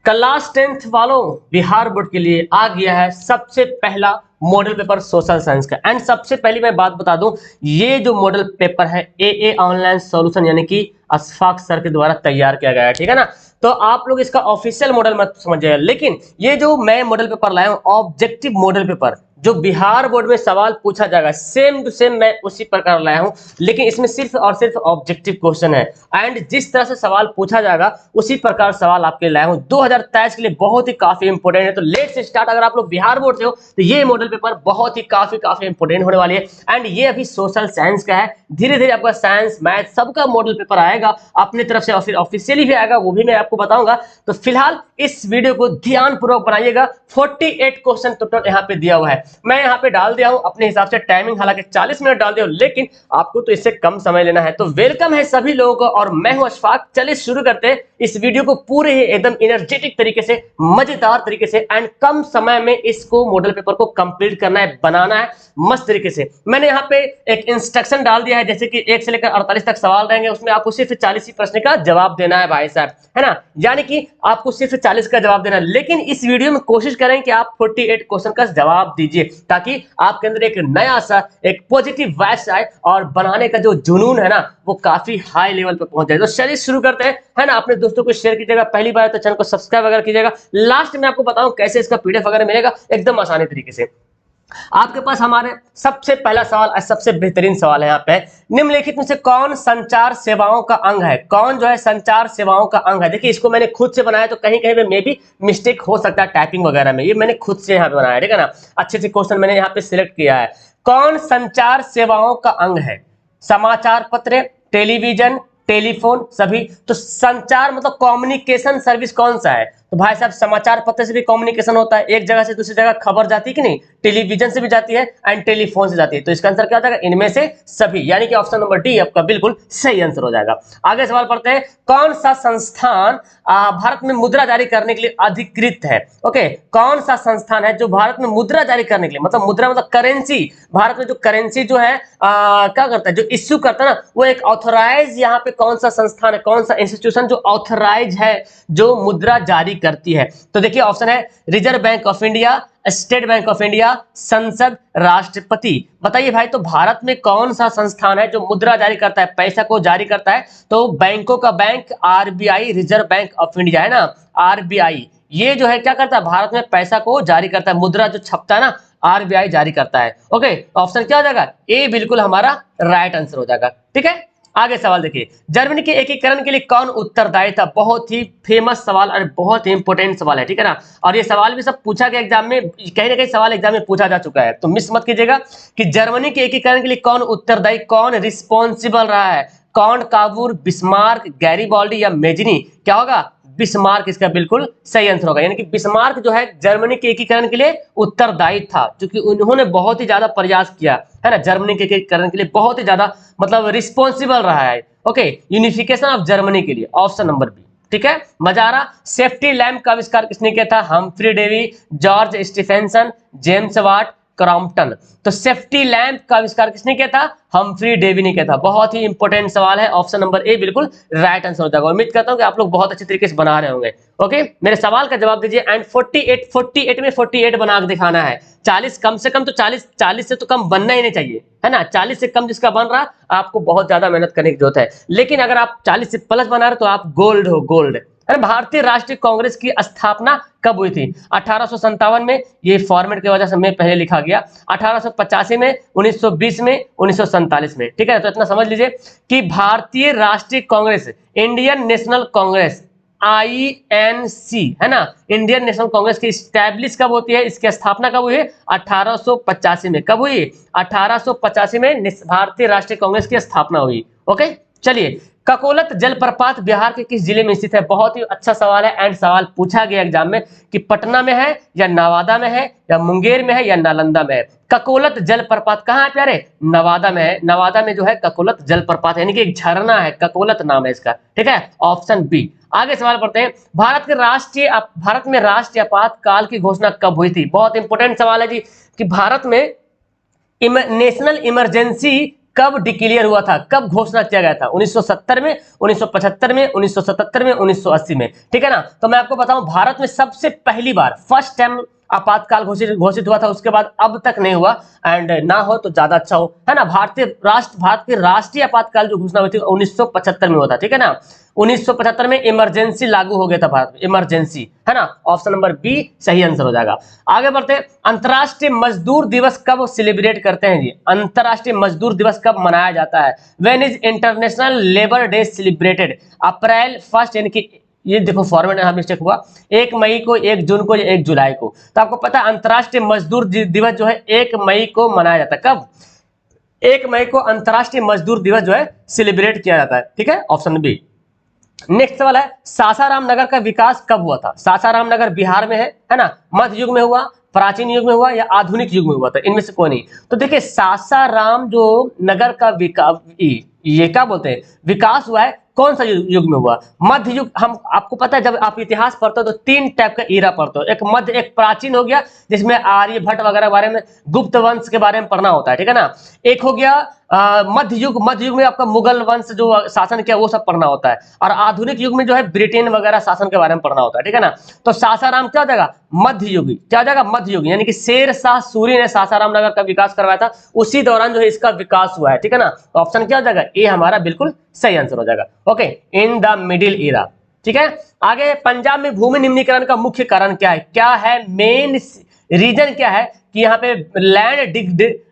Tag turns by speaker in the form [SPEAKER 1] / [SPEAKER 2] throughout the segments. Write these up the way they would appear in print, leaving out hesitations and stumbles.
[SPEAKER 1] Class 10th वालों, Bihar board के लिए आ गया है सबसे पहला मॉडल पेपर सोशल साइंस का। एंड सबसे पहली मैं बात बता दूं, ये जो मॉडल पेपर है ए ऑनलाइन सॉल्यूशन यानी कि अशफाक सर के द्वारा तैयार किया गया है, ठीक है ना। तो आप लोग इसका ऑफिशियल मॉडल मत समझिएगा, लेकिन ये जो मैं मॉडल पेपर लाया हूं ऑब्जेक्टिव मॉडल पेपर, जो बिहार बोर्ड में सवाल पूछा जाएगा सेम टू सेम मैं उसी प्रकार लाया हूं, लेकिन इसमें सिर्फ और सिर्फ ऑब्जेक्टिव क्वेश्चन है। एंड जिस तरह से सवाल पूछा जाएगा उसी प्रकार सवाल आपके लाया हूं 2023 के लिए, बहुत ही काफी इंपोर्टेंट है। तो लेट से स्टार्ट, अगर आप लोग बिहार बोर्ड से हो तो ये मॉडल पेपर बहुत ही काफी इंपोर्टेंट होने वाली है। एंड ये अभी सोशल साइंस का है, धीरे धीरे आपका साइंस मैथ सबका मॉडल पेपर आएगा अपनी तरफ से, और फिर ऑफिशियली भी आएगा, वो भी मैं आपको बताऊंगा। तो फिलहाल इस वीडियो को ध्यानपूर्वक बनाइएगा। 48 क्वेश्चन टोटल यहाँ पे दिया हुआ है, मैं यहाँ पे डाल दिया हूँ अपने हिसाब से टाइमिंग, हालांकि 40 मिनट डाल दिया हूँ, लेकिन आपको तो इससे कम समय लेना है। तो वेलकम है सभी लोगों को, और मैं हूं अशफाक। चलिए शुरू करते हैं इस वीडियो को पूरे ही एकदम एनर्जेटिक तरीके से, मजेदार तरीके से, एंड कम समय में इसको मॉडल पेपर को कंप्लीट करना है, बनाना है मस्त तरीके से। मैंने यहाँ पे एक इंस्ट्रक्शन डाल दिया है, जैसे कि 1 से लेकर 48 तक सवाल रहेंगे, उसमें आपको सिर्फ 40 ही प्रश्न का जवाब देना है भाई साहब, है ना। यानी कि आपको सिर्फ 40 का जवाब देना है, लेकिन इस वीडियो में कोशिश करें कि आप 48 क्वेश्चन का जवाब दीजिए, ताकि आपके अंदर एक नया सा एक पॉजिटिव वाइब्स आए और बनाने का जो जुनून है ना वो काफी हाई लेवल पे पहुंच जाए। तो चलिए शुरू करते हैं, है ना। अपने दोस्तों को शेयर कीजिएगा, पहली बार तो चैनल को सब्सक्राइब वगैरह कीजिएगा। लास्ट में आपको बताऊं कैसे इसका पीडीएफ वगैरह मिलेगा एकदम आसानी तरीके से आपके पास। हमारे सबसे पहला सवाल, सबसे बेहतरीन सवाल है यहाँ पे, निम्नलिखित में से कौन संचार सेवाओं का अंग है? कौन जो है संचार सेवाओं का अंग है? देखिए इसको मैंने खुद से बनाया, तो कहीं कहीं पे मे भी मिस्टेक हो सकता है टाइपिंग वगैरह में, ये मैंने खुद से यहाँ पे बनाया, ठीक है ना। अच्छे से क्वेश्चन मैंने यहाँ पे सिलेक्ट किया है। कौन संचार सेवाओं का अंग है? समाचार पत्र, टेलीविजन, टेलीफोन, सभी। तो संचार मतलब कम्युनिकेशन सर्विस कौन सा है? तो भाई साहब समाचार पत्र से भी कम्युनिकेशन होता है, एक जगह से दूसरी जगह खबर जाती है कि नहीं, टेलीविजन से भी जाती है एंड टेलीफोन से जाती है। तो इसका आंसर क्या हो जाएगा? इनमें से सभी, यानी कि ऑप्शन नंबर डी आपका बिल्कुल सही आंसर हो जाएगा। आगे सवाल पढ़ते हैं, कौन सा संस्थान भारत में मुद्रा जारी करने के लिए अधिकृत है? ओके, कौन सा संस्थान है जो भारत में मुद्रा जारी करने के लिए, मतलब मुद्रा मतलब करेंसी, भारत में जो करेंसी जो है क्या करता है, जो इश्यू करता है ना, वो एक ऑथोराइज, यहाँ पे कौन सा संस्थान है, कौन सा इंस्टीट्यूशन जो ऑथोराइज है, जो मुद्रा जारी करती है? तो देखिए ऑप्शन है reserve bank of India, state bank of India, संसद, राष्ट्रपति। बताइए भाई, तो भारत में कौन सा संस्थान है जो मुद्रा जारी करता है, पैसा को जारी करता है? तो बैंकों का bank RBI, reserve bank of India, है ना, आरबीआई। ये जो है क्या करता है, भारत में पैसा को जारी करता है, मुद्रा जो छपता है ना, आरबीआई जारी करता है। ओके, ऑप्शन क्या हो जाएगा? ए बिल्कुल हमारा राइट आंसर हो जाएगा, ठीक है। आगे सवाल देखिए, जर्मनी के एकीकरण के लिए कौन उत्तरदायी था? बहुत ही फेमस सवाल और बहुत ही इंपोर्टेंट सवाल है, ठीक है ना। और ये सवाल भी सब पूछा गया एग्जाम में, कहीं ना कहीं सवाल एग्जाम में पूछा जा चुका है, तो मिस मत कीजिएगा कि जर्मनी के एकीकरण के लिए कौन उत्तरदायी, कौन रिस्पॉन्सिबल रहा है? कौन काबूर, बिस्मार्क, गैरीबाल्डी या मेजनी? क्या होगा? बिस्मार्क इसका बिल्कुल सही आंसर होगा। यानी कि बिस्मार्क जो है जर्मनी के एकीकरण के लिए उत्तरदायी था, क्योंकि उन्होंने बहुत ही ज्यादा प्रयास किया, है ना, जर्मनी के एकीकरण के लिए बहुत ही ज्यादा मतलब रिस्पॉन्सिबल रहा है। ओके, यूनिफिकेशन ऑफ जर्मनी के लिए, ऑप्शन नंबर बी, ठीक है। मजा आ रहा। सेफ्टी लैंप का आविष्कार किसने किया था? Humphry Davy, George Stephenson, James Watt, Crompton. तो सेफ्टी लैंप का आविष्कार किसने किया था? हम्फ्री डेवी ने किया था। बहुत ही इंपॉर्टेंट सवाल है, ऑप्शन नंबर ए बिल्कुल राइट आंसर हो जाएगा। उम्मीद करता हूं कि आप लोग बहुत अच्छे तरीके से बना रहे होंगे। ओके, मेरे सवाल का जवाब दीजिए। एंड 48 में 48 बना के दिखाना है। 40 कम से कम, तो 40 से तो कम बनना ही नहीं चाहिए, है ना। 40 से कम जिसका बन रहा, आपको बहुत ज्यादा मेहनत करने की जरूरत है, लेकिन अगर आप 40 से प्लस बना रहे तो आप गोल्ड हो, गोल्ड। अरे भारतीय राष्ट्रीय कांग्रेस की स्थापना कब हुई थी? 1857 में, ये फॉर्मेट की वजह से मैं पहले लिखा गया, 1885 में, 1920 में, 1947 में, ठीक है। तो इतना समझ लीजिए कि भारतीय राष्ट्रीय Congress, Indian national Congress, INC, है ना, इंडियन नेशनल कांग्रेस की स्टैब्लिश कब होती है, इसकी स्थापना कब हुई है? 1885 में। कब हुई? 1885 में भारतीय राष्ट्रीय कांग्रेस की स्थापना हुई। ओके, चलिए, ककोलत जलप्रपात बिहार के किस जिले में स्थित है? बहुत ही अच्छा सवाल है, एंड सवाल पूछा गया एग्जाम में कि पटना में है या नवादा में है या मुंगेर में है या नालंदा में है। ककोलत जलप्रपात कहाँ है प्यारे? नवादा में है। नवादा में जो है ककोलत जलप्रपात, यानी कि एक झरना है, ककोलत नाम है इसका, ठीक है, ऑप्शन बी। आगे सवाल पढ़ते हैं, भारत में राष्ट्रीय आपातकाल की घोषणा कब हुई थी? बहुत इंपॉर्टेंट सवाल है जी, कि भारत में नेशनल इमरजेंसी कब डिक्लेयर हुआ था, कब घोषणा किया गया था? 1970 में, 1975 में, 1977 में, 1980 में, ठीक है ना। तो मैं आपको बताऊं, भारत में सबसे पहली बार फर्स्ट टाइम आपातकाल घोषित हुआ था, उसके बाद अब तक नहीं हुआ, एंड ना हो तो ज्यादा अच्छा हो, है ना। भारत के राष्ट्रीय आपातकाल जो घोषणा हुई थी 1975 में हुआ था, ठीक है ना। 1975 में इमरजेंसी लागू हो गया था भारत में, इमरजेंसी, है ना। ऑप्शन नंबर बी सही आंसर हो जाएगा। आगे बढ़ते हैं, अंतर्राष्ट्रीय मजदूर दिवस कब सेलिब्रेट करते हैं जी? अंतर्राष्ट्रीय मजदूर दिवस कब मनाया जाता है? When is International Labour Day celebrated? April 1 यानी कि ये देखो फॉर्मेट में मिस्टेक हुआ, 1 मई को, 1 जून को या 1 जुलाई को। तो आपको पता है अंतर्राष्ट्रीय मजदूर दिवस जो है 1 मई को मनाया जाता है। कब? 1 मई को अंतर्राष्ट्रीय मजदूर दिवस जो है सेलिब्रेट किया जाता है, ठीक है, ऑप्शन बी। नेक्स्ट सवाल है, सासाराम नगर का विकास कब हुआ था? सासाराम नगर बिहार में है ना, मध्य युग में हुआ, प्राचीन युग में हुआ या आधुनिक युग में हुआ था? इनमें से कोई नहीं। तो देखिए सासाराम जो नगर का विकास, ये क्या बोलते हैं, विकास हुआ है, कौन सा युग में हुआ? मध्य युग। हम आपको पता है जब आप इतिहास पढ़ते हो तो 3 टाइप का ईरा पढ़ते हो, एक मध्य, एक प्राचीन हो गया जिसमें आर्यभट्ट वगैरह बारे में, गुप्त वंश के बारे में पढ़ना होता है, ठीक है ना। एक हो गया मध्य युग, मध्य युग में आपका मुगल वंश जो शासन किया वो सब पढ़ना होता है, और आधुनिक युग में जो है ब्रिटेन वगैरह शासन के बारे में पढ़ना होता है, ठीक है ना। तो सासाराम क्या हो जाएगा? मध्य युगी। क्या हो जाएगा? मध्य युग, यानी कि शेर शाह सूरी ने सासाराम नगर का विकास करवाया था, उसी दौरान जो है इसका विकास हुआ है, ठीक है ना। तो ऑप्शन क्या हो जाएगा? ए हमारा बिल्कुल सही आंसर हो जाएगा। Okay, in the middle era, ठीक है। आगे, पंजाब में भूमि निम्नीकरण का मुख्य कारण क्या है? क्या है मेन रीजन? क्या है कि यहाँ पे लैंड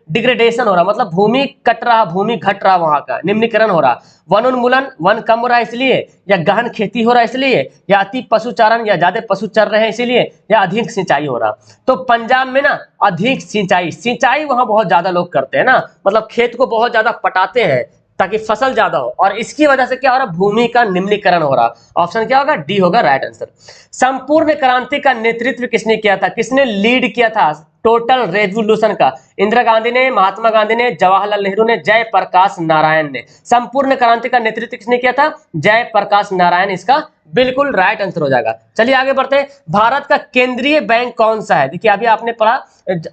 [SPEAKER 1] डिग्रेडेशन हो रहा, मतलब भूमि कट रहा, भूमि घट रहा, वहां का निम्नीकरण हो रहा, वन उन्मूलन, वन कम हो रहा है इसलिए, या गहन खेती हो रहा है इसलिए, या अति पशुचारण, या ज्यादा पशु चर रहे हैं इसीलिए, या अधिक सिंचाई हो रहा। तो पंजाब में ना अधिक सिंचाई वहां बहुत ज्यादा लोग करते हैं ना, मतलब खेत को बहुत ज्यादा पटाते हैं ताकि फसल ज्यादा हो, और इसकी वजह से क्या हो रहा, भूमि का निम्नीकरण हो रहा। ऑप्शन क्या होगा? डी होगा राइट आंसर। संपूर्ण क्रांति का नेतृत्व किसने किया था? किसने लीड किया था टोटल रेवोल्यूशन का? इंदिरा गांधी ने, महात्मा गांधी ने, जवाहरलाल नेहरू ने, जयप्रकाश नारायण ने। संपूर्ण क्रांति का नेतृत्व किसने किया था? जयप्रकाश नारायण इसका बिल्कुल राइट आंसर हो जाएगा। चलिए आगे बढ़ते हैं, भारत का केंद्रीय बैंक कौन सा है? देखिए अभी आपने पढ़ा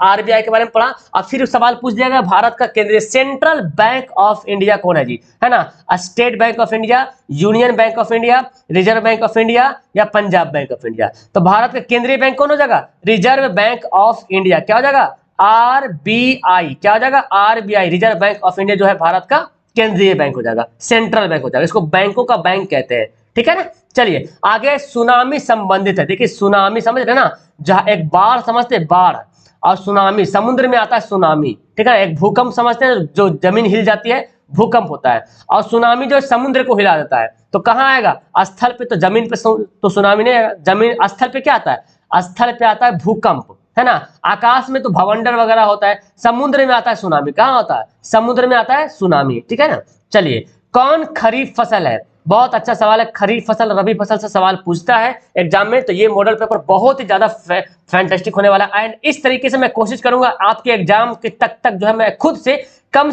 [SPEAKER 1] आरबीआई के बारे में पढ़ा, अब फिर सवाल पूछ दिया गया भारत का केंद्रीय, सेंट्रल बैंक ऑफ इंडिया कौन है जी? है ना, state bank of India, union bank of India, reserve bank of India या पंजाब बैंक ऑफ इंडिया? तो भारत का केंद्रीय बैंक कौन हो जाएगा? Reserve bank of India. क्या हो जाएगा? आरबीआई। क्या हो जाएगा? RBI, reserve bank of India जो है भारत का केंद्रीय बैंक हो जाएगा, सेंट्रल बैंक हो जाएगा, इसको बैंकों का बैंक कहते हैं, ठीक है ना। चलिए आगे, सुनामी संबंधित है। देखिए सुनामी समझ रहे ना, जहां एक बाढ़ समझते, बाढ़, और सुनामी समुद्र में आता है सुनामी, ठीक है। एक भूकंप समझते हैं, जो जमीन हिल जाती है भूकंप होता है, और सुनामी जो समुद्र को हिला देता है। तो कहां आएगा? स्थल पे। तो जमीन पे तो सुनामी नहीं आएगा, जमीन स्थल पे क्या आता है? स्थल पे आता है भूकंप, है ना। आकाश में तो भवंडर वगैरह होता है, समुद्र में आता है सुनामी। कहां होता है? समुद्र में आता है सुनामी, ठीक है ना। चलिए, कौन खरीफ फसल है? बहुत अच्छा सवाल है, खरीफ फसल रबी फसल से सवाल पूछता है एग्जाम में, तो ये मॉडल पेपर बहुत ही ज्यादा फैंटास्टिक होने वाला है। एंड इस तरीके से मैं कोशिश करूंगा आपके एग्जाम के तक जो है मैं खुद से कम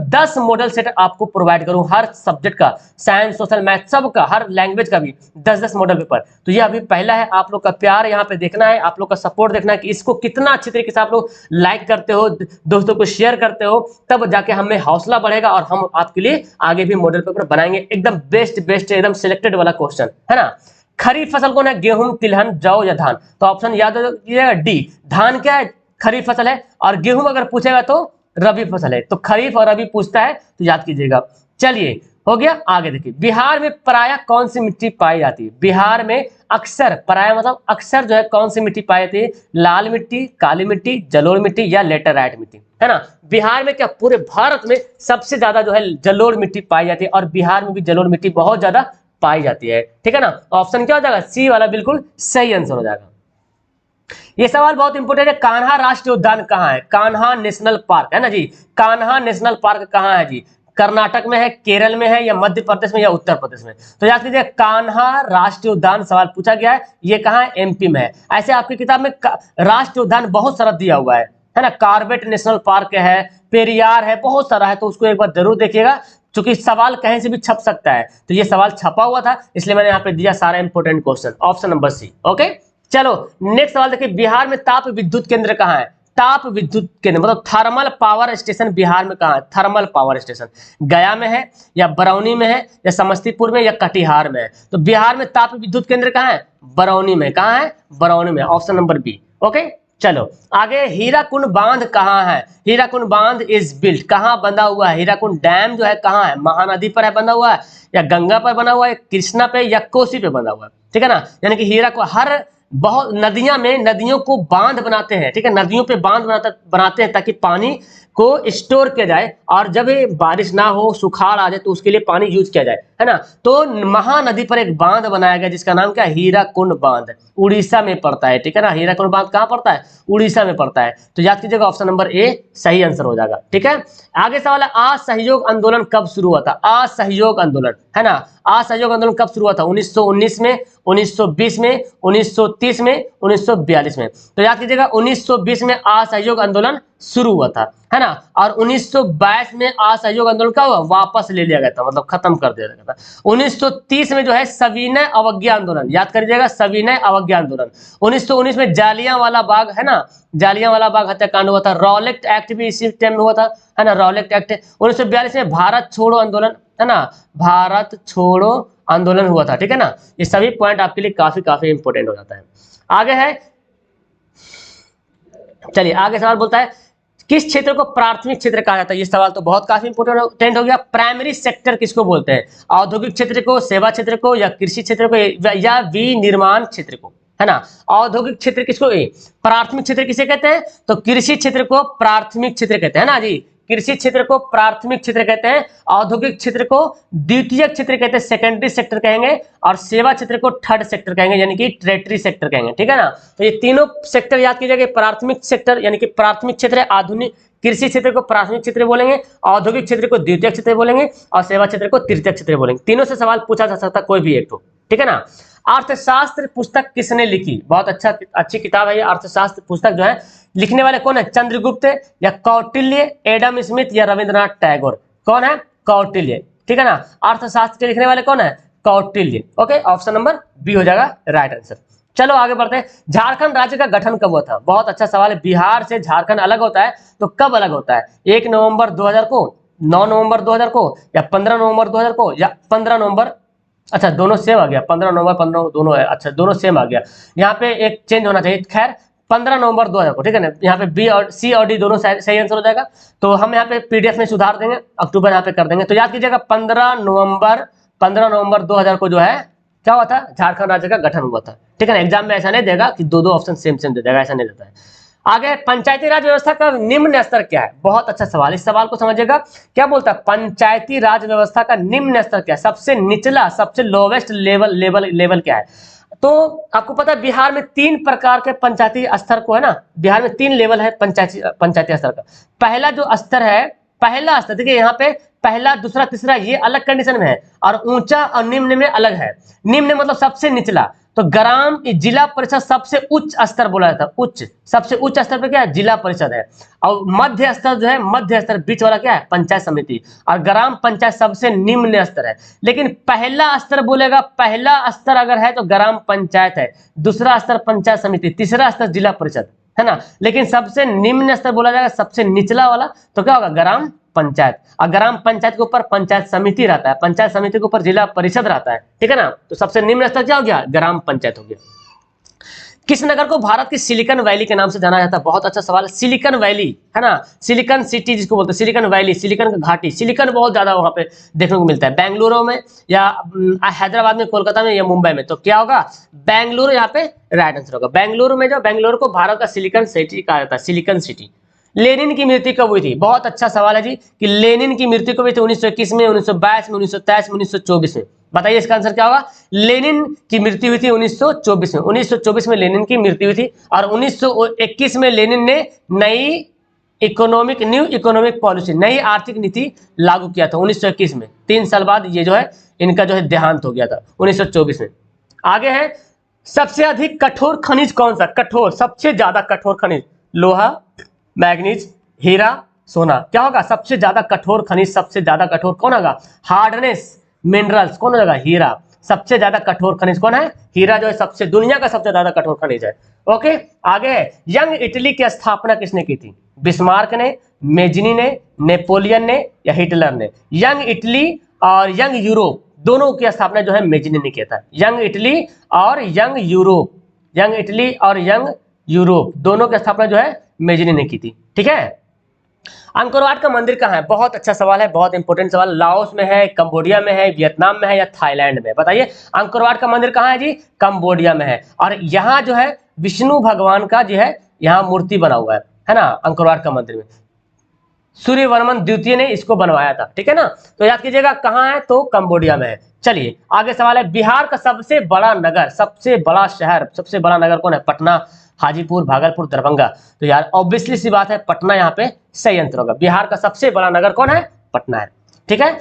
[SPEAKER 1] 10 मॉडल सेट आपको प्रोवाइड करूं, हर सब्जेक्ट का, साइंस, सोशल, मैथ, सब का, हर लैंग्वेज का भी 10 मॉडल पेपर। तो ये अभी पहला है, आप लोग का प्यार यहाँ पे देखना है, आप लोग का सपोर्ट देखना है कि इसको कितना अच्छी तरीके से आप लोग लाइक करते हो, दोस्तों को शेयर करते हो, तब जाके हमें हौसला बढ़ेगा और हम आपके लिए आगे भी मॉडल पेपर बनाएंगे, एकदम बेस्ट एकदम सिलेक्टेड वाला क्वेश्चन, है ना। खरीफ फसल कौन है? गेहूं, तिलहन, जौ या धान? तो ऑप्शन याद रखिएगा डी। धान क्या है? खरीफ फसल है, और गेहूं अगर पूछेगा तो रबी फसल है। तो खरीफ और रबी पूछता है तो याद कीजिएगा। चलिए हो गया, आगे देखिए, बिहार में प्रायः कौन सी मिट्टी पाई जाती है? बिहार में अक्सर, प्रायः मतलब अक्सर जो है कौन सी मिट्टी पाई जाती है? लाल मिट्टी, काली मिट्टी, जलोढ़ मिट्टी या लेटेराइट मिट्टी, है ना। बिहार में क्या, पूरे भारत में सबसे ज्यादा जो है जलोढ़ मिट्टी पाई जाती है, और बिहार में भी जलोढ़ मिट्टी बहुत ज्यादा पाई जाती है, ठीक है ना। ऑप्शन क्या हो जाएगा? सी वाला बिल्कुल सही आंसर हो जाएगा। ये सवाल बहुत इंपोर्टेंट है, कान्हा राष्ट्रीय उद्यान कहाँ है? कान्हा नेशनल पार्क, है ना जी। कान्हा नेशनल पार्क कहाँ है जी? कर्नाटक में है, केरल में है, या मध्य प्रदेश में, या उत्तर प्रदेश में? तो याद कीजिए, कान्हा राष्ट्रीय उद्यान सवाल पूछा गया है, ये कहाँ है? एमपी में है। ऐसे आपकी किताब में राष्ट्रीय उद्यान बहुत सारा दिया हुआ है ना। कार्बेट नेशनल पार्क है, पेरियार है, बहुत सारा है, तो उसको एक बार जरूर देखिएगा, क्योंकि सवाल कहीं से भी छप सकता है। तो ये सवाल छपा हुआ था, इसलिए मैंने यहाँ पे दिया सारा important question, option number C. Okay, चलो नेक्स्ट सवाल देखिए, बिहार में ताप विद्युत केंद्र कहाँ है? ताप विद्युत केंद्र मतलब थर्मल पावर स्टेशन बिहार में कहाँ है? थर्मल पावर स्टेशन गया में है या बरौनी में है या समस्तीपुर में या कटिहार में है? तो बिहार में ताप विद्युत केंद्र कहाँ है? बरौनी में। कहाँ है? बरौनी में। Option number B. ओके, चलो आगे। हीराकुंड बांध कहाँ है? हीराकुंड बांध इज बिल्ट, कहाँ बंधा हुआ है? हीराकुंड डैम जो है कहाँ है? महानदी पर है बंधा हुआ है, या गंगा पर बना हुआ है, कृष्णा पे या कोसी पे बंधा हुआ है? ठीक है ना, यानी कि हीरा को हर बहुत नदियां में नदियों को बांध बनाते हैं, ठीक है, नदियों पे बांध बनाते हैं ताकि पानी को स्टोर किया जाए, और जब बारिश ना हो, सुखाड़ आ जाए तो उसके लिए पानी यूज किया जाए, है ना। तो महानदी पर एक बांध बनाया गया जिसका नाम क्या है? हीराकुंड बांध। उड़ीसा में पड़ता है, ठीक है ना। हीराकुंड बांध कहाँ पड़ता है? उड़ीसा में पड़ता है। तो याद कीजिएगा ऑप्शन नंबर ए सही आंसर हो जाएगा। ठीक है, आगे सवाल है, असहयोग आंदोलन कब शुरू हुआ था? असहयोग आंदोलन, है ना। असहयोग आंदोलन कब शुरू हुआ था? 1919 में, 1920 में, 1930 में, 1942 में? तो याद कीजिएगा 1920 में असहयोग आंदोलन शुरू हुआ था, है ना। और 1922 में असहयोग आंदोलन क्या हुआ? वापस ले लिया गया था, मतलब खत्म कर दिया गया था। 1930 में जो है सविनय अवज्ञा आंदोलन, याद करिएगा सविनय अवज्ञा आंदोलन। 1919 में जालियांवाला बाग, है ना, जालियांवाला बाग हत्याकांड हुआ था। रॉलेट एक्ट भी इसी टाइम में हुआ था, है ना, रॉलेट एक्ट। 1942 में भारत छोड़ो आंदोलन, है ना, भारत छोड़ो आंदोलन हुआ था। ठीक है ना, ये सभी पॉइंट आपके लिए काफी इंपोर्टेंट हो जाता है। आगे है, चलिए आगे सवाल बोलता है, किस क्षेत्र को प्राथमिक क्षेत्र कहा जाता है? ये सवाल तो बहुत काफी इंपोर्टेंट हो गया। प्राइमरी सेक्टर किसको बोलते हैं? औद्योगिक क्षेत्र को, सेवा क्षेत्र को, या कृषि क्षेत्र को, या विनिर्माण क्षेत्र को, है ना। औद्योगिक क्षेत्र किसको, प्राथमिक क्षेत्र किसे कहते हैं? तो कृषि क्षेत्र को प्राथमिक क्षेत्र कहते हैं ना जी। कृषि क्षेत्र को प्राथमिक क्षेत्र कहते हैं, औद्योगिक क्षेत्र को द्वितीय क्षेत्र कहते हैं, सेकेंडरी सेक्टर कहेंगे, और सेवा क्षेत्र को थर्ड सेक्टर कहेंगे, यानी कि टेरिटरी सेक्टर कहेंगे। ठीक है ना, तो ये तीनों सेक्टर याद कीजिएगा। प्राथमिक सेक्टर यानी कि प्राथमिक क्षेत्र है, आधुनिक कृषि क्षेत्र को प्राथमिक क्षेत्र बोलेंगे, औद्योगिक क्षेत्र को द्वितीय क्षेत्र बोलेंगे, और सेवा क्षेत्र को तृतीय क्षेत्र बोलेंगे। तीनों से सवाल पूछा जा सकता है, कोई भी एक तो। ठीक है ना। अर्थशास्त्र पुस्तक किसने लिखी? बहुत अच्छी किताब है ये अर्थशास्त्र पुस्तक जो है। लिखने वाले कौन है? चंद्रगुप्त या कौटिल्य, एडम स्मिथ या रविंद्रनाथ टैगोर? कौन है? कौटिल्य। ठीक है ना, अर्थशास्त्र के लिखने वाले कौन है? Kautilya. Okay, option number B हो जाएगा राइट आंसर। चलो आगे बढ़ते हैं। झारखंड राज्य का गठन कब हुआ था? बहुत अच्छा सवाल है। बिहार से झारखंड अलग होता है तो कब अलग होता है? 1 नवंबर 2000 को, 9 नवंबर 2000 को, या 15 नवंबर 2000 को, या 15 नवंबर, अच्छा दोनों सेम आ गया, 15 नवंबर 15 दोनों है, अच्छा दोनों सेम आ गया। यहाँ पे एक चेंज होना चाहिए, खैर 15 नवंबर 2000 को। ठीक है ना, यहाँ पे बी और सी और डी दोनों सही आंसर हो जाएगा। तो हम यहाँ पे पीडीएफ में सुधार देंगे, अक्टूबर यहाँ पे कर देंगे। तो याद कीजिएगा 15 नवंबर 2000 को जो है क्या हुआ था? झारखंड राज्य का गठन हुआ था। ठीक है ना, एग्जाम में ऐसा नहीं देगा कि दो ऑप्शन सेम दे देगा, ऐसा नहीं देता है। आगे, पंचायती राज व्यवस्था का निम्न स्तर क्या है? बहुत अच्छा सवाल, इस सवाल को समझिएगा। क्या बोलता है? पंचायती राज व्यवस्था का निम्न स्तर क्या है? सबसे निचला, सबसे लोवेस्ट लेवल क्या है? तो आपको पता है बिहार में 3 प्रकार के पंचायती स्तर को, है ना, बिहार में 3 लेवल है पंचायती स्तर का। पहला जो स्तर है, पहला स्तर देखिए यहाँ पे पहला, दूसरा, तीसरा ये अलग कंडीशन में है, और ऊंचा और निम्न में अलग है। निम्न मतलब सबसे निचला, तो ग्राम जिला परिषद सबसे उच्च स्तर बोला जाता है। उच्च, सबसे उच्च स्तर पे क्या है? जिला परिषद है। और मध्य स्तर जो है, मध्य स्तर बीच वाला क्या है? पंचायत समिति। और ग्राम पंचायत सबसे निम्न स्तर है। लेकिन पहला स्तर बोलेगा, पहला स्तर अगर है तो ग्राम पंचायत है, दूसरा स्तर पंचायत समिति, तीसरा स्तर जिला परिषद, है ना। लेकिन सबसे निम्न स्तर बोला जाएगा, सबसे निचला वाला, तो क्या होगा? ग्राम पंचायत। और ग्राम पंचायत के ऊपर पंचायत समिति रहता है, पंचायत समिति के ऊपर जिला परिषद रहता है। ठीक है ना, तो सबसे निम्न स्तर क्या हो गया? ग्राम पंचायत हो गया। किस नगर को भारत की सिलिकॉन वैली के नाम से जाना जाता है? बहुत अच्छा सवाल है। सिलिकॉन वैली, है ना, सिलिकॉन सिटी जिसको बोलते हैं, सिलिकॉन वैली, सिलिकॉन का घाटी। सिलिकॉन बहुत ज्यादा वहां पे देखने को मिलता है, बेंगलुरु में या हैदराबाद में, कोलकाता में या मुंबई में। तो क्या होगा? बेंगलुरु यहाँ पे राइट आंसर होगा। बेंगलुरु में, जो बेंगलुरु को भारत का सिलिकॉन सिटी कहा जाता है, सिलिकॉन सिटी। लेनिन की मृत्यु कब हुई थी? बहुत अच्छा सवाल है जी, कि लेनिन की मृत्यु कब हुई थी? 1921 में, 1922 में, 1923 में, 1924 में? बताइए इसका आंसर क्या होगा? लेनिन की मृत्यु हुई थी 1924 में। 1924 में लेनिन की मृत्यु हुई थी, और 1921 में लेनिन ने न्यू इकोनॉमिक पॉलिसी, नई आर्थिक नीति लागू किया था 1921 में। 3 साल बाद ये जो है इनका जो है देहांत हो गया था 1924 में। आगे है, सबसे अधिक कठोर खनिज कौन सा? कठोर, सबसे ज्यादा कठोर खनिज, लोहा, मैग्नीज, हीरा, सोना। क्या होगा? सबसे ज्यादा कठोर खनिज, सबसे ज्यादा कठोर कौन होगा? हार्डनेस मिनरल्स कौन होगा? हीरा। सबसे ज्यादा कठोर खनिज कौन है? हीरा जो है सबसे दुनिया का सबसे ज्यादा कठोर खनिज है। ओके, आगे है, यंग इटली की स्थापना किसने की थी? बिस्मार्क ने, मेजनी ने, नेपोलियन ने या हिटलर ने? यंग इटली और यंग यूरोप दोनों की स्थापना जो है मेजनी ने किया था। यंग इटली और यंग यूरोप, यंग इटली और यंग यूरोप दोनों की स्थापना जो है मेजनी ने की थी। ठीक है। अंकोर वाट का मंदिर कहाँ है? बहुत अच्छा सवाल है, बहुत इंपॉर्टेंट सवाल। लाओस में है, कंबोडिया में है, वियतनाम में है या थाईलैंड में? बताइए, अंकोर वाट का मंदिर कहाँ है जी? कंबोडिया में है। और यहाँ जो है विष्णु भगवान का जो है यहाँ मूर्ति बना हुआ है ना, अंकोर वाट का मंदिर में। सूर्यवर्मन द्वितीय ने इसको बनवाया था। ठीक है ना, तो याद कीजिएगा कहाँ है, तो कंबोडिया में है। चलिए आगे सवाल है, बिहार का सबसे बड़ा नगर, सबसे बड़ा शहर, सबसे बड़ा नगर कौन है? पटना, हाजीपुर, भागलपुर, दरभंगा? तो यार ऑब्वियसली सी बात है पटना यहाँ पे सही आंसर होगा। बिहार का सबसे बड़ा नगर कौन है? पटना है। ठीक है,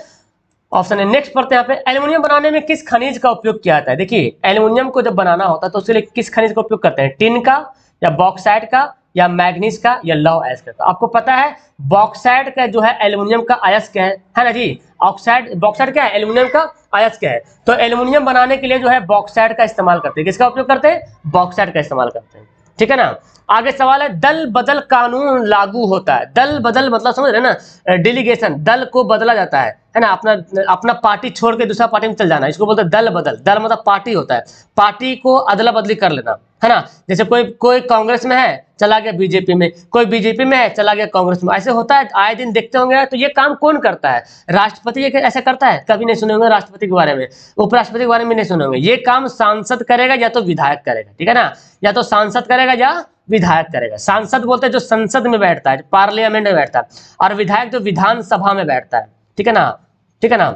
[SPEAKER 1] ऑप्शन है। नेक्स्ट पढ़ते हैं यहाँ पे, एल्युमिनियम बनाने में किस खनिज का उपयोग किया जाता है? देखिए एल्युमिनियम को जब बनाना होता है तो उसके लिए किस खनिज का उपयोग करते हैं? टिन का या बॉक्साइट का या मैग्नीज का या लौह अयस्क का? आपको पता है बॉक्साइट का जो है एल्युमिनियम का अयस्क है ना जी। ऑक्साइड, बॉक्साइट क्या है? एल्युमिनियम का अयस्क है। तो एल्युमिनियम बनाने के लिए जो है बॉक्साइट का इस्तेमाल करते हैं। किसका उपयोग करते हैं? बॉक्साइट का इस्तेमाल करते हैं। ठीक है ना। आगे सवाल है, दल बदल कानून लागू होता है। दल बदल मतलब समझ रहे ना, डेलीगेशन, दल को बदला जाता है ना, अपना अपना पार्टी छोड़ के दूसरा पार्टी में चल जाना, इसको बोलते हैं दल बदल। दल मतलब पार्टी होता है, पार्टी को अदला बदली कर लेना, है ना। जैसे कोई कांग्रेस में है चला गया बीजेपी में, कोई बीजेपी में है चला गया कांग्रेस में, ऐसे होता है, आए दिन देखते होंगे। तो ये काम कौन करता है? राष्ट्रपति ये ऐसा करता है? कभी नहीं सुने होंगे राष्ट्रपति के बारे में, उपराष्ट्रपति के बारे में नहीं सुने होंगे। ये काम सांसद करेगा या तो विधायक करेगा। ठीक है ना, या तो सांसद करेगा या विधायक करेगा। सांसद बोलते हैं जो संसद में बैठता है, पार्लियामेंट में बैठता है, और विधायक जो विधानसभा में बैठता है। ठीक है ना, ठीक है ना।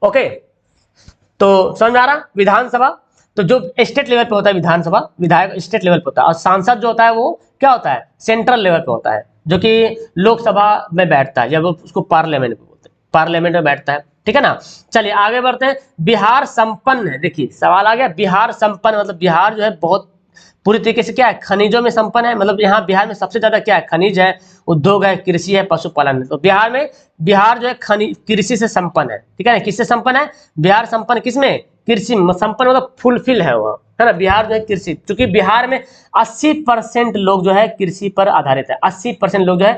[SPEAKER 1] ओके, तो समझ में आ रहा? विधानसभा तो जो स्टेट लेवल पे होता है विधानसभा, विधायक स्टेट लेवल पे होता है, और सांसद जो होता है वो क्या होता है? सेंट्रल लेवल पे होता है, जो कि लोकसभा में बैठता है, या वो उसको पार्लियामेंट में बोलते हैं, पार्लियामेंट में बैठता है। ठीक है ना। चलिए आगे बढ़ते हैं, बिहार संपन्न है। देखिए सवाल आ गया, बिहार संपन्न मतलब बिहार जो है बहुत पूरी तरीके से क्या है? खनिजों में संपन्न है। मतलब यहाँ बिहार में सबसे ज्यादा क्या है? खनिज है, उद्योग है, कृषि है, पशुपालन है। तो बिहार जो है कृषि से संपन्न है। ठीक है ना, किससे संपन्न है? बिहार संपन्न किसमें? कृषि में संपन्न, मतलब फुलफिल है वहाँ, है ना। बिहार जो है कृषि, क्योंकि बिहार में 80% लोग जो है कृषि पर आधारित है। 80% लोग जो है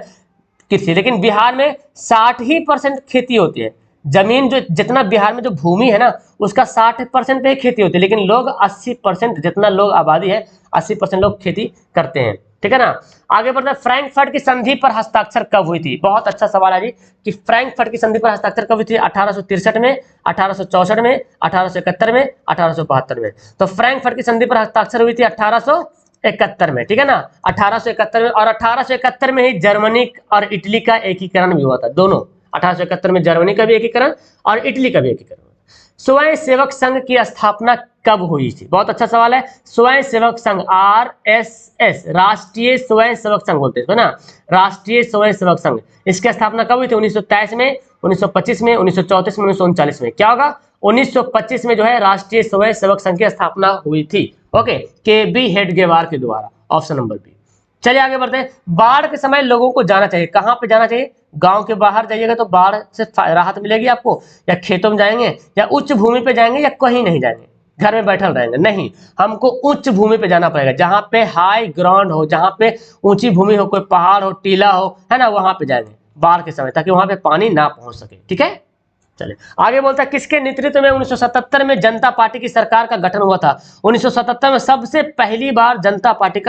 [SPEAKER 1] कृषि, लेकिन बिहार में 60% खेती होती है। जमीन जो जितना बिहार में जो भूमि है ना, उसका 60% पे ही खेती होती है, लेकिन लोग 80%, जितना लोग आबादी है 80% लोग खेती करते हैं। ठीक है ना। आगे बढ़ते हैं, फ्रैंकफर्ट की संधि पर हस्ताक्षर कब हुई थी? बहुत अच्छा सवाल है जी, कि फ्रैंकफर्ट की संधि पर हस्ताक्षर कब हुई थी? 1863 में, 1864 में, 1871 में, 1872 में? तो फ्रैंकफर्ट की संधि पर हस्ताक्षर हुई थी 1871 में। ठीक है ना, 1871 में। और 1871 में ही जर्मनी और इटली का एकीकरण भी हुआ था। दोनों 1871 में जर्मनी का भी एकीकरण और इटली का भी एकीकरण। स्वयं सेवक संघ की स्थापना कब हुई थी? बहुत अच्छा सवाल है। स्वयं सेवक संघ, RSS, राष्ट्रीय स्वयं सेवक संघ बोलते हैं ना, राष्ट्रीय स्वयं सेवक संघ, इसकी स्थापना कब हुई थी? 1923 में, 1925 में, 1934 में, 1939 में? क्या होगा? 1925 में जो है राष्ट्रीय स्वयं सेवक संघ की स्थापना हुई थी। ओके, KB हेडगेवार के द्वारा, ऑप्शन नंबर बी। चलिए आगे बढ़ते हैं, बाढ़ के समय लोगों को जाना चाहिए, कहाँ पे जाना चाहिए? गांव के बाहर जाइएगा तो बाढ़ से राहत मिलेगी आपको, या खेतों में जाएंगे, या उच्च भूमि पे जाएंगे, या कहीं नहीं जाएंगे, घर में बैठल रहेंगे? नहीं, हमको उच्च भूमि पे जाना पड़ेगा, जहां पे हाई ग्राउंड हो, जहां पे ऊंची भूमि हो, कोई पहाड़ हो, टीला हो, है ना, वहां पे जाएंगे बाढ़ के समय, ताकि वहां पे पानी ना पहुंच सके। ठीक है, चलिए आगे बोलता है, किसके नेतृत्व में 1977 में जनता पार्टी की सरकार का गठन हुआ था? 1977 में सबसे पहली बार जनता पार्टी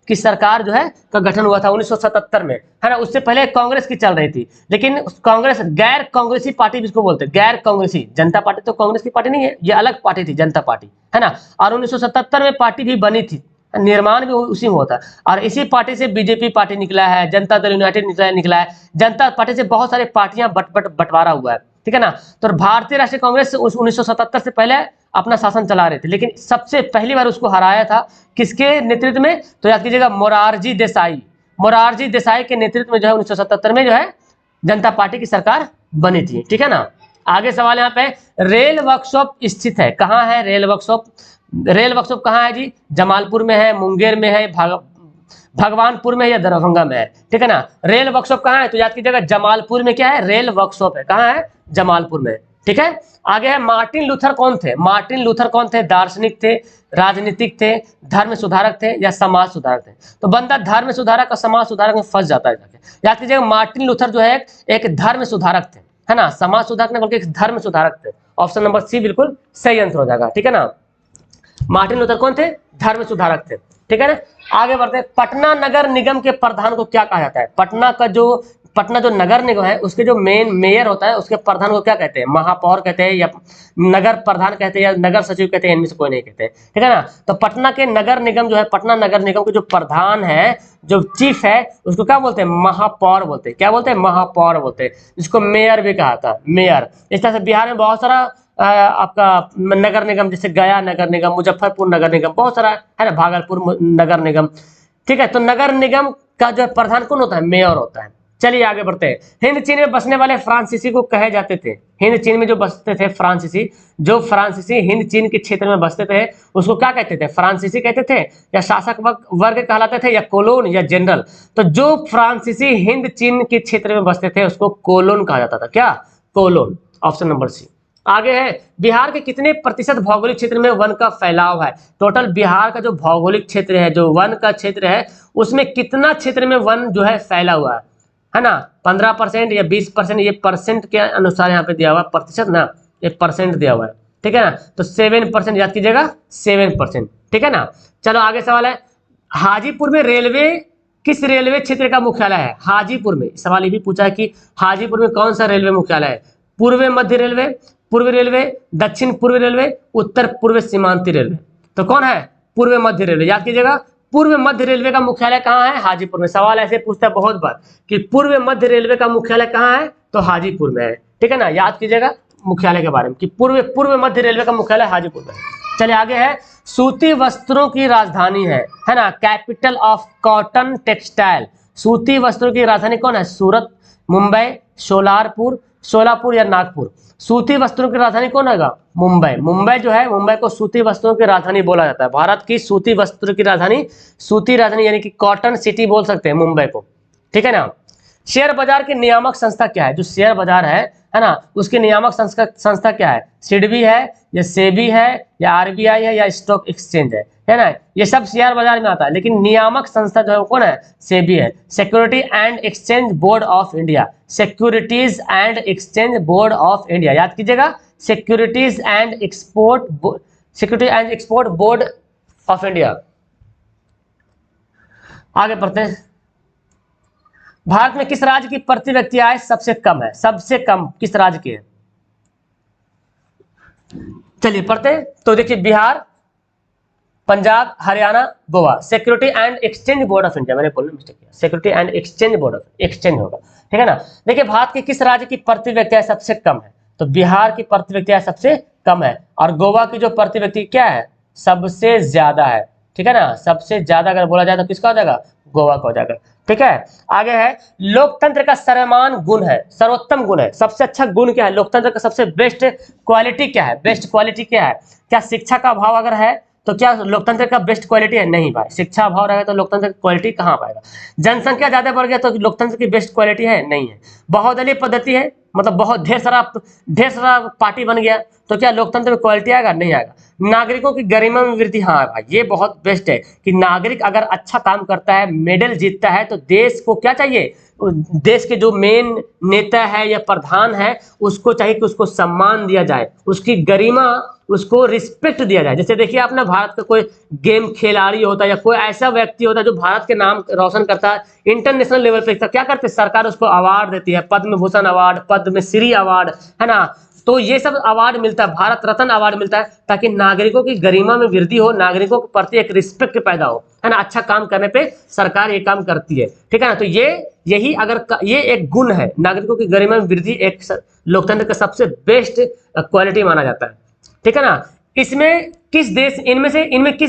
[SPEAKER 1] की सरकार जो है का गठन हुआ था 1977 में, है ना। उससे पहले कांग्रेस की चल रही थी, लेकिन कांग्रेस गैर कांग्रेसी पार्टी जिसको बोलते हैं, गैर कांग्रेसी। जनता पार्टी तो कांग्रेस की पार्टी नहीं है, ये अलग पार्टी थी जनता पार्टी, है ना। और 1977 में पार्टी भी बनी थी, निर्माण भी उसी में होता है, और इसी पार्टी से बीजेपी पार्टी निकला है, जनता दल यूनाइटेड निकला है। जनता पार्टी से बहुत सारी पार्टियां बंटवारा हुआ है। ठीक है ना। तो भारतीय राष्ट्रीय कांग्रेस 1977 से पहले अपना शासन चला रहे थे, लेकिन सबसे पहली बार उसको हराया था किसके नेतृत्व में? तो याद कीजिएगा, मोरारजी देसाई, मोरारजी देसाई के नेतृत्व में जो है 1977 में जो है जनता पार्टी की सरकार बनी थी। ठीक है ना। आगे सवाल यहाँ पे, रेल वर्कशॉप स्थित है, कहाँ है रेल वर्कशॉप? रेल वर्कशॉप कहाँ है जी? जमालपुर में है, मुंगेर में है, भगवानपुर में है, या दरभंगा में है? ठीक है ना। रेल वर्कशॉप कहाँ है? तो याद कीजिएगा जमालपुर में क्या है? रेल वर्कशॉप है। कहाँ है? जमालपुर में। ठीक है। आगे है मार्टिन लूथर कौन थे? मार्टिन लूथर कौन थे? दार्शनिक थे, राजनीतिक थे, धर्म सुधारक थे या समाज सुधारक थे? तो बंदा धर्म सुधारक और समाज सुधारक में फंस जाता है। याद कीजिएगा मार्टिन लूथर जो है एक धर्म सुधारक थे, है ना, समाज सुधारक नहीं बल्कि एक धर्म सुधारक थे। ऑप्शन नंबर सी बिल्कुल सही आंसर हो जाएगा, ठीक है ना। मार्टिन लूथर कौन थे? धर्म सुधारक थे, ठीक है ना। आगे बढ़ते हैं, पटना नगर निगम के प्रधान को क्या कहा जाता है? पटना जो नगर निगम है उसके जो मेन मेयर होता है उसके प्रधान को क्या कहते हैं? महापौर कहते हैं या नगर प्रधान कहते हैं या नगर सचिव कहते हैं? इनमें से कोई नहीं कहते, ठीक है ना। तो पटना के नगर निगम जो है, पटना नगर निगम के जो प्रधान है, जो चीफ है, उसको क्या बोलते हैं? महापौर बोलते हैं। क्या बोलते हैं? महापौर बोलते हैं, जिसको मेयर भी कहा था, मेयर। इस तरह से बिहार में बहुत सारा आपका नगर निगम, जैसे गया नगर निगम, मुजफ्फरपुर नगर निगम, बहुत सारा है ना, भागलपुर नगर निगम, ठीक है। तो नगर निगम का जो प्रधान कौन होता है? मेयर होता है। चलिए आगे बढ़ते हैं। हिंद चीन में बसने वाले फ्रांसीसी को कहे जाते थे? हिंद चीन में जो बसते थे फ्रांसीसी, जो फ्रांसीसी हिंद चीन के क्षेत्र में बसते थे उसको क्या कहते थे? फ्रांसीसी कहते थे या शासक वर्ग कहलाते थे या कोलोन या जनरल? तो जो फ्रांसीसी हिंद चीन के क्षेत्र में बसते थे उसको कोलोन कहा जाता था। क्या? कोलोन। Option number C. आगे है, बिहार के कितने प्रतिशत भौगोलिक क्षेत्र में वन का फैलाव है? टोटल बिहार का जो भौगोलिक क्षेत्र है, जो वन का क्षेत्र है, उसमें कितना क्षेत्र में वन जो है फैला हुआ है ना? 15% या 20%? ये परसेंट के अनुसार यहाँ पे दिया हुआ, प्रतिशत ना, ये परसेंट दिया हुआ है, ठीक है ना। तो 7% याद कीजिएगा, 7%, ठीक है ना। चलो आगे सवाल है, हाजीपुर में रेलवे किस रेलवे क्षेत्र का मुख्यालय है? हाजीपुर में, सवाल ये भी पूछा है कि हाजीपुर में कौन सा रेलवे मुख्यालय है? पूर्व मध्य रेलवे, पूर्व रेलवे, दक्षिण पूर्व रेलवे, उत्तर पूर्व सीमांती रेलवे? तो कौन है? पूर्व मध्य रेलवे। याद कीजिएगा पूर्व मध्य रेलवे का मुख्यालय कहाँ है? हाजीपुर में। सवाल ऐसे पूछता है बहुत बार कि पूर्व मध्य रेलवे का मुख्यालय कहाँ है? तो हाजीपुर में है, ठीक है ना। याद कीजिएगा मुख्यालय के बारे में कि पूर्व मध्य रेलवे का मुख्यालय हाजीपुर में। चलिए आगे है, सूती वस्त्रों की राजधानी है ना, कैपिटल ऑफ कॉटन टेक्सटाइल। सूती वस्त्रों की राजधानी कौन है? सूरत, मुंबई, सोलापुर या नागपुर? सूती वस्त्रों की राजधानी कौन होगा? मुंबई। मुंबई जो है, मुंबई को सूती वस्त्रों की राजधानी बोला जाता है। भारत की सूती वस्त्रों की राजधानी, सूती राजधानी यानी कि कॉटन सिटी बोल सकते हैं मुंबई को, ठीक है ना। शेयर बाजार की नियामक संस्था क्या है? जो शेयर बाजार है ना, उसकी नियामक संस्था क्या है? सिडबी है या सेबी है या आरबीआई है या स्टॉक एक्सचेंज है ना। ये सब शेयर बाजार में आता है, लेकिन नियामक संस्था जो है वो कौन है? सेबी है, security and exchange board of India. Securities and exchange board of India, याद कीजिएगा, securities and export board of India. आगे बढ़ते हैं, भारत में किस राज्य की प्रति व्यक्ति आय सबसे कम है? सबसे कम किस राज्य की है? चलिए पढ़ते हैं। तो देखिए, Bihar, Punjab, Haryana, Goa. Security and exchange board of India, मैंने बोलने मिस्टेक किया, security and exchange board of exchange होगा, ठीक है ना। देखिए, भारत के किस राज्य की प्रति व्यक्ति आय सबसे कम है? तो बिहार की प्रति व्यक्ति आय सबसे कम है, और गोवा की जो प्रति व्यक्ति क्या है? सबसे ज्यादा है, ठीक है ना। सबसे ज्यादा अगर बोला जाए तो किसका हो जाएगा? गोवा का हो जाएगा, ठीक है। आगे है, लोकतंत्र का सर्वमान्य गुण है, सर्वोत्तम गुण है, सबसे अच्छा गुण क्या है? लोकतंत्र का सबसे बेस्ट क्वालिटी क्या है? बेस्ट क्वालिटी क्या है? क्या शिक्षा का अभाव अगर है तो क्या लोकतंत्र का बेस्ट क्वालिटी है? नहीं भाई, शिक्षा अभाव रहेगा तो लोकतंत्र की क्वालिटी कहाँ पाएगा? जनसंख्या ज्यादा बढ़ गया तो लोकतंत्र की बेस्ट क्वालिटी है? नहीं है। बहुदलीय पद्धति है, मतलब बहुत ढेर सारा पार्टी बन गया तो क्या लोकतंत्र में क्वालिटी आएगा? नहीं आएगा। नागरिकों की गरिमा में वृद्धि, हाँ भाई ये बहुत बेस्ट है कि नागरिक अगर अच्छा काम करता है, मेडल जीतता है, तो देश को क्या चाहिए? देश के जो मेन नेता है या प्रधान है उसको चाहिए कि उसको सम्मान दिया जाए, उसकी गरिमा, उसको रिस्पेक्ट दिया जाए। जैसे देखिए आप ना, भारत का कोई गेम खिलाड़ी होता है या कोई ऐसा व्यक्ति होता है जो भारत के नाम रोशन करता है इंटरनेशनल लेवल पे, क्या करते हैं? सरकार उसको अवार्ड देती है, पद्म भूषण अवार्ड, पद्मश्री अवार्ड, है ना। तो ये सब अवार्ड मिलता है, भारत रत्न अवार्ड मिलता है, ताकि नागरिकों की गरिमा में वृद्धि हो, नागरिकों के प्रति एक रिस्पेक्ट पैदा हो, है ना। अच्छा काम करने पे सरकार ये काम करती है, ठीक है ना। तो यही अगर ये एक गुण है, नागरिकों की गरिमा में वृद्धि एक लोकतंत्र का सबसे बेस्ट क्वालिटी माना जाता है, ठीक है ना। इसमें किस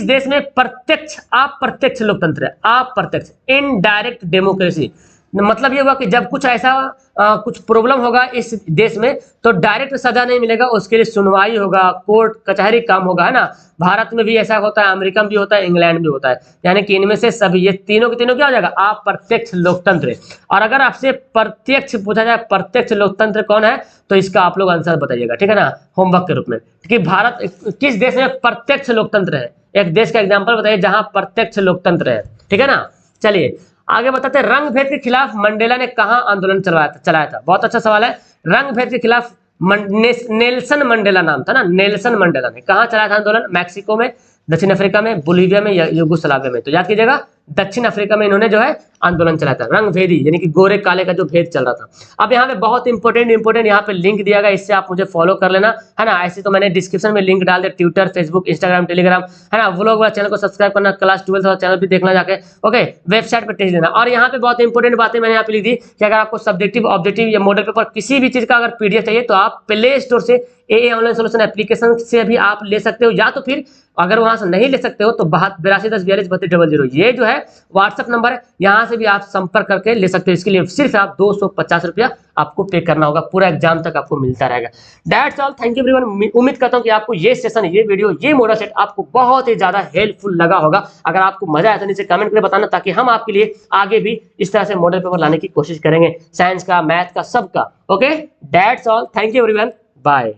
[SPEAKER 1] देश में प्रत्यक्ष अप्रत्यक्ष लोकतंत्र है? अप्रत्यक्ष, इनडायरेक्ट डेमोक्रेसी। मतलब ये हुआ कि जब कुछ ऐसा कुछ प्रॉब्लम होगा इस देश में तो डायरेक्ट सजा नहीं मिलेगा, उसके लिए सुनवाई होगा, कोर्ट कचहरी काम होगा, है ना। भारत में भी ऐसा होता है, अमेरिका में भी होता है, इंग्लैंड में भी होता है। यानी कि इनमें से सभी ये तीनों के तीनों क्या हो जाएगा, अप्रत्यक्ष लोकतंत्र। और अगर आपसे प्रत्यक्ष पूछा जाए प्रत्यक्ष लोकतंत्र कौन है, तो इसका आप लोग आंसर बताइएगा, ठीक है ना, होमवर्क के रूप में। कि भारत किस देश में प्रत्यक्ष लोकतंत्र है, एक देश का एग्जाम्पल बताइए जहां प्रत्यक्ष लोकतंत्र है, ठीक है ना। चलिए आगे बताते हैं, रंग भेद के खिलाफ मंडेला ने कहां आंदोलन चलाया था। बहुत अच्छा सवाल है। रंग भेद के खिलाफ नेल्सन मंडेला नाम था ना, नेल्सन मंडेला ने कहां चलाया था आंदोलन, मैक्सिको में, दक्षिण अफ्रीका में, बोलिविया में या यूगोस्लाविया में। तो याद कीजिएगा दक्षिण अफ्रीका में इन्होंने जो है आंदोलन चलाया था, रंग भेदी यानी कि गोरे काले का जो भेद चल रहा था। अब यहाँ पे बहुत इंपॉर्टेंट यहाँ पे लिंक दिया गया, इससे आप मुझे फॉलो कर लेना, है ना। ऐसे तो मैंने डिस्क्रिप्शन में लिंक डाल दिया, ट्विटर, फेसबुक, इंस्टाग्राम, टेलीग्राम, है ना। व्लॉग वाला चैनल को सब्सक्राइब करना, क्लास 12 वाला चैनल भी देखना जाके, ओके। वेबसाइट पर टेस्ट देना। और यहाँ पे बहुत इंपॉर्टेंट बातें मैंने यहाँ पे लिख दी कि अगर आपको सब्जेक्टिव, ऑब्जेक्टिव या मॉडल पेपर किसी भी चीज का अगर पीडीएफ चाहिए तो आप प्ले स्टोर से AA ऑनलाइन सोल्यूशन एप्लीकेशन से भी आप ले सकते हो, या तो फिर अगर वहां से नहीं ले सकते हो तो 8210423200 ये जो है व्हाट्सएप नंबर है, यहाँ से भी आप संपर्क करके ले सकते हो। इसके लिए सिर्फ आप 250 रुपया आपको पे करना होगा, पूरा एग्जाम तक आपको मिलता रहेगा। That's all, thank you everyone. उम्मीद करता हूँ कि आपको ये सेशन, ये वीडियो, ये मॉडल सेट आपको बहुत ही ज्यादा हेल्पफुल लगा होगा। अगर आपको मजा आया तो नीचे कमेंट करके बताना, ताकि हम आपके लिए आगे भी इस तरह से मॉडल पेपर लाने की कोशिश करेंगे, साइंस का, मैथ का, सबका। Okay, that's all, thank you everyone, bye.